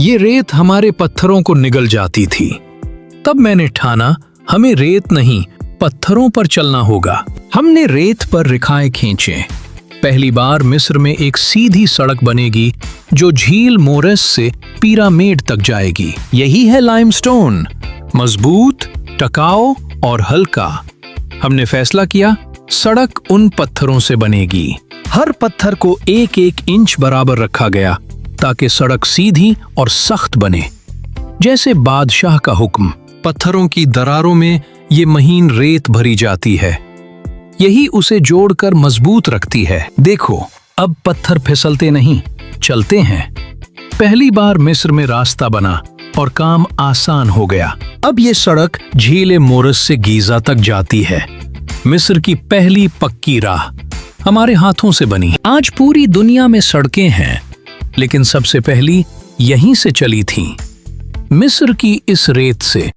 ये रेत हमारे पत्थरों को निगल जाती थी। तब मैंने ठाना हमें रेत नहीं पत्थरों पर चलना होगा। हमने रेत पर रेखाएं खींचे। पहली बार मिस्र में एक सीधी सड़क बनेगी जो झील मोरेस से पिरामिड तक जाएगी। यही है लाइमस्टोन, मजबूत, टिकाऊ और हल्का। हमने फैसला किया सड़क उन पत्थरों से बनेगी। हर पत्थर को एक एक इंच बराबर रखा गया ताकि सड़क सीधी और सख्त बने, जैसे बादशाह का हुक्म। पत्थरों की दरारों में ये महीन रेत भरी जाती है, यही उसे जोड़कर मजबूत रखती है। देखो अब पत्थर फिसलते नहीं, चलते हैं। पहली बार मिस्र में रास्ता बना और काम आसान हो गया। अब ये सड़क झील मोरेस से गीजा तक जाती है। मिस्र की पहली पक्की राह हमारे हाथों से बनी। आज पूरी दुनिया में सड़कें हैं, लेकिन सबसे पहली यहीं से चली थी, मिस्र की इस रेत से।